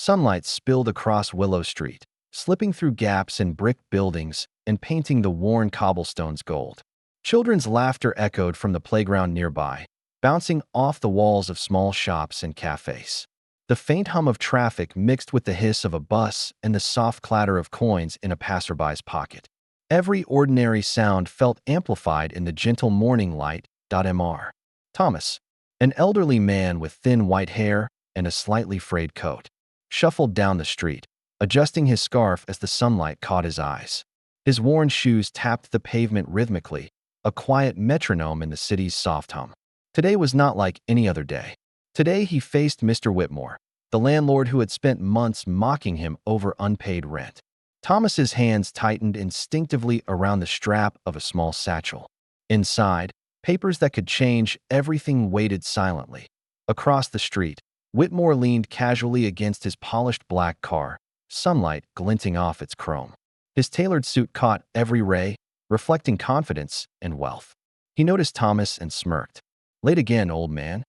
Sunlight spilled across Willow Street, slipping through gaps in brick buildings and painting the worn cobblestones gold. Children's laughter echoed from the playground nearby, bouncing off the walls of small shops and cafes. The faint hum of traffic mixed with the hiss of a bus and the soft clatter of coins in a passerby's pocket. Every ordinary sound felt amplified in the gentle morning light. Mr. Thomas, an elderly man with thin white hair and a slightly frayed coat, shuffled down the street, adjusting his scarf as the sunlight caught his eyes. His worn shoes tapped the pavement rhythmically, a quiet metronome in the city's soft hum. Today was not like any other day. Today he faced Mr. Whitmore, the landlord who had spent months mocking him over unpaid rent. Thomas's hands tightened instinctively around the strap of a small satchel. Inside, papers that could change everything waited silently. Across the street, Whitmore leaned casually against his polished black car, sunlight glinting off its chrome. His tailored suit caught every ray, reflecting confidence and wealth. He noticed Thomas and smirked. "Late again, old man,"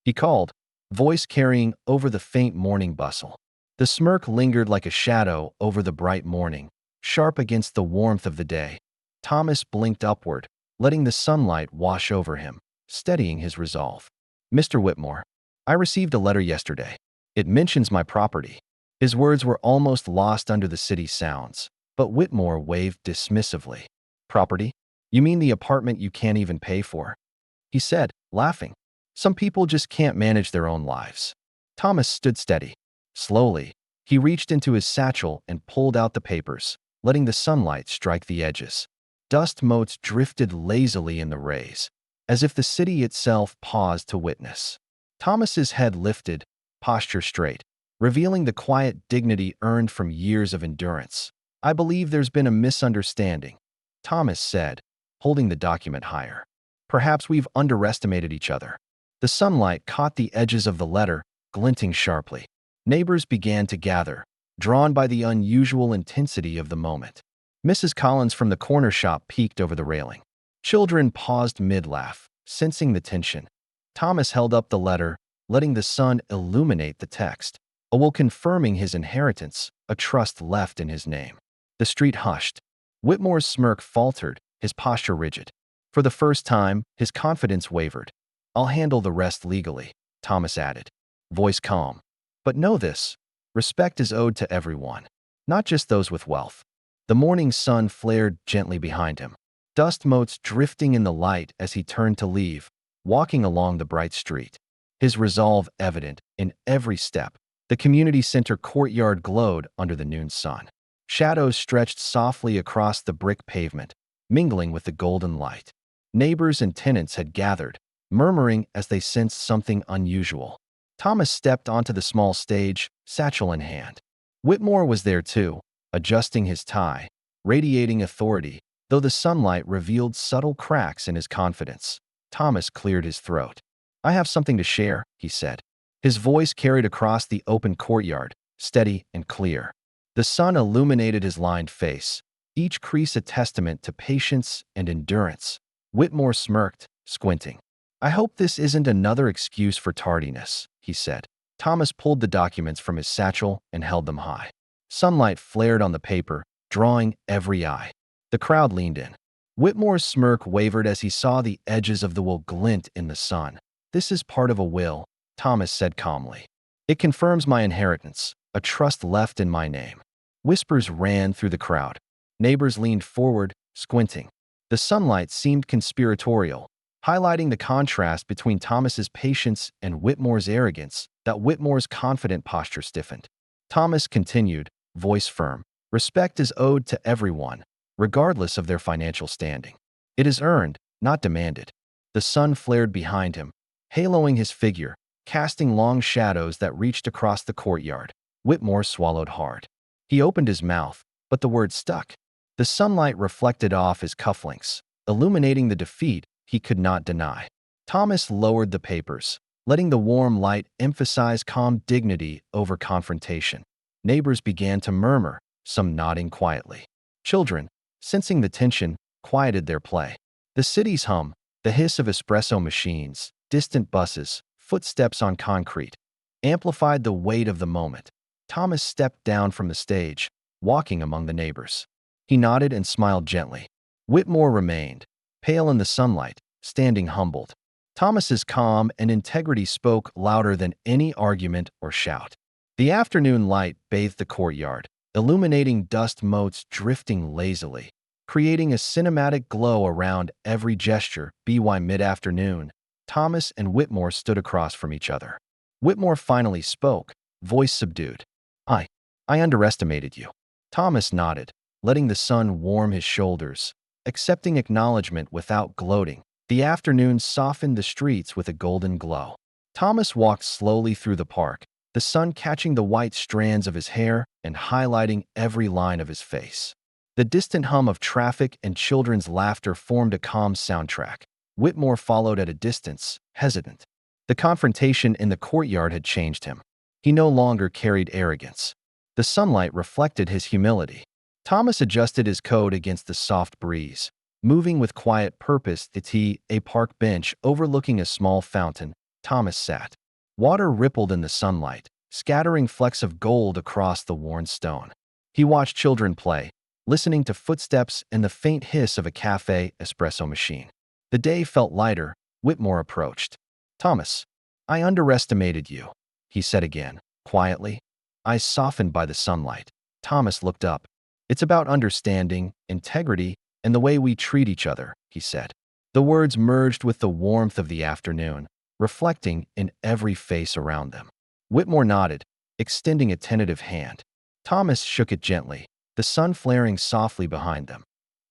he called, voice carrying over the faint morning bustle. The smirk lingered like a shadow over the bright morning, sharp against the warmth of the day. Thomas blinked upward, letting the sunlight wash over him, steadying his resolve. "Mr. Whitmore, I received a letter yesterday. It mentions my property." His words were almost lost under the city's sounds, but Whitmore waved dismissively. "Property? You mean the apartment you can't even pay for?" he said, laughing. "Some people just can't manage their own lives." Thomas stood steady. Slowly, he reached into his satchel and pulled out the papers, letting the sunlight strike the edges. Dust motes drifted lazily in the rays, as if the city itself paused to witness. Thomas's head lifted, posture straight, revealing the quiet dignity earned from years of endurance. "I believe there's been a misunderstanding," Thomas said, holding the document higher. "Perhaps we've underestimated each other." The sunlight caught the edges of the letter, glinting sharply. Neighbors began to gather, drawn by the unusual intensity of the moment. Mrs. Collins from the corner shop peeked over the railing. Children paused mid-laugh, sensing the tension. Thomas held up the letter, letting the sun illuminate the text, a will confirming his inheritance, a trust left in his name. The street hushed. Whitmore's smirk faltered, his posture rigid. For the first time, his confidence wavered. "I'll handle the rest legally," Thomas added, voice calm. "But know this, respect is owed to everyone, not just those with wealth." The morning sun flared gently behind him, dust motes drifting in the light as he turned to leave, walking along the bright street. His resolve evident in every step. The community center courtyard glowed under the noon sun. Shadows stretched softly across the brick pavement, mingling with the golden light. Neighbors and tenants had gathered, murmuring as they sensed something unusual. Thomas stepped onto the small stage, satchel in hand. Whitmore was there too, adjusting his tie, radiating authority, though the sunlight revealed subtle cracks in his confidence. Thomas cleared his throat. "I have something to share," he said. His voice carried across the open courtyard, steady and clear. The sun illuminated his lined face, each crease a testament to patience and endurance. Whitmore smirked, squinting. "I hope this isn't another excuse for tardiness," he said. Thomas pulled the documents from his satchel and held them high. Sunlight flared on the paper, drawing every eye. The crowd leaned in. Whitmore's smirk wavered as he saw the edges of the will glint in the sun. "This is part of a will," Thomas said calmly. "It confirms my inheritance, a trust left in my name." Whispers ran through the crowd. Neighbors leaned forward, squinting. The sunlight seemed conspiratorial, highlighting the contrast between Thomas's patience and Whitmore's arrogance. That Whitmore's confident posture stiffened. Thomas continued, voice firm. "Respect is owed to everyone, regardless of their financial standing. It is earned, not demanded." The sun flared behind him, haloing his figure, casting long shadows that reached across the courtyard. Whitmore swallowed hard. He opened his mouth, but the words stuck. The sunlight reflected off his cufflinks, illuminating the defeat he could not deny. Thomas lowered the papers, letting the warm light emphasize calm dignity over confrontation. Neighbors began to murmur, some nodding quietly. Children, sensing the tension, quieted their play. The city's hum, the hiss of espresso machines, distant buses, footsteps on concrete, amplified the weight of the moment. Thomas stepped down from the stage, walking among the neighbors. He nodded and smiled gently. Whitmore remained, pale in the sunlight, standing humbled. Thomas's calm and integrity spoke louder than any argument or shout. The afternoon light bathed the courtyard, illuminating dust motes drifting lazily, creating a cinematic glow around every gesture. By mid-afternoon, Thomas and Whitmore stood across from each other. Whitmore finally spoke, voice subdued. I underestimated you. Thomas nodded, letting the sun warm his shoulders, accepting acknowledgement without gloating. The afternoon softened the streets with a golden glow. Thomas walked slowly through the park, the sun catching the white strands of his hair and highlighting every line of his face. The distant hum of traffic and children's laughter formed a calm soundtrack. Whitmore followed at a distance, hesitant. The confrontation in the courtyard had changed him. He no longer carried arrogance. The sunlight reflected his humility. Thomas adjusted his coat against the soft breeze, moving with quiet purpose. A park bench overlooking a small fountain, Thomas sat. Water rippled in the sunlight, scattering flecks of gold across the worn stone. He watched children play, listening to footsteps and the faint hiss of a cafe espresso machine. The day felt lighter. Whitmore approached. Thomas, I underestimated you, he said again, quietly. Eyes softened by the sunlight. Thomas looked up. It's about understanding, integrity, and the way we treat each other, he said. The words merged with the warmth of the afternoon, reflecting in every face around them. Whitmore nodded, extending a tentative hand. Thomas shook it gently, the sun flaring softly behind them.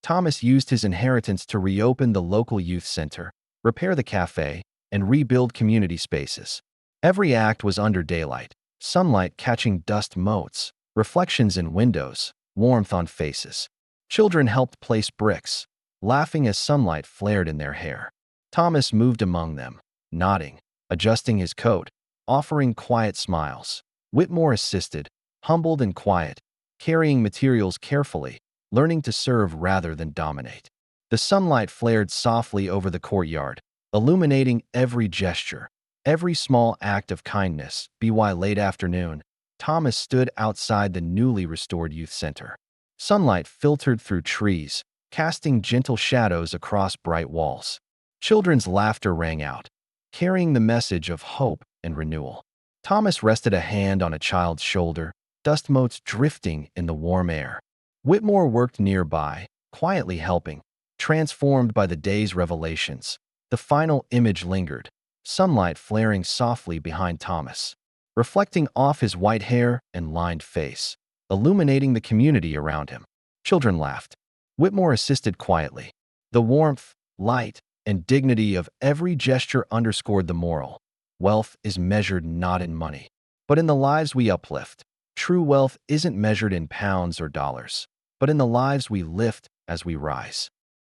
Thomas used his inheritance to reopen the local youth center, repair the cafe, and rebuild community spaces. Every act was under daylight, sunlight catching dust motes, reflections in windows, warmth on faces. Children helped place bricks, laughing as sunlight flared in their hair. Thomas moved among them, nodding, adjusting his coat, offering quiet smiles. Whitmore assisted, humbled and quiet, carrying materials carefully, learning to serve rather than dominate. The sunlight flared softly over the courtyard, illuminating every gesture, every small act of kindness. By late afternoon, Thomas stood outside the newly restored youth center. Sunlight filtered through trees, casting gentle shadows across bright walls. Children's laughter rang out, carrying the message of hope and renewal. Thomas rested a hand on a child's shoulder, dust motes drifting in the warm air. Whitmore worked nearby, quietly helping, transformed by the day's revelations. The final image lingered, sunlight flaring softly behind Thomas, reflecting off his white hair and lined face, illuminating the community around him. Children laughed. Whitmore assisted quietly. The warmth, light, and dignity of every gesture underscored the moral. Wealth is measured not in money, but in the lives we uplift. True wealth isn't measured in pounds or dollars, but in the lives we lift as we rise.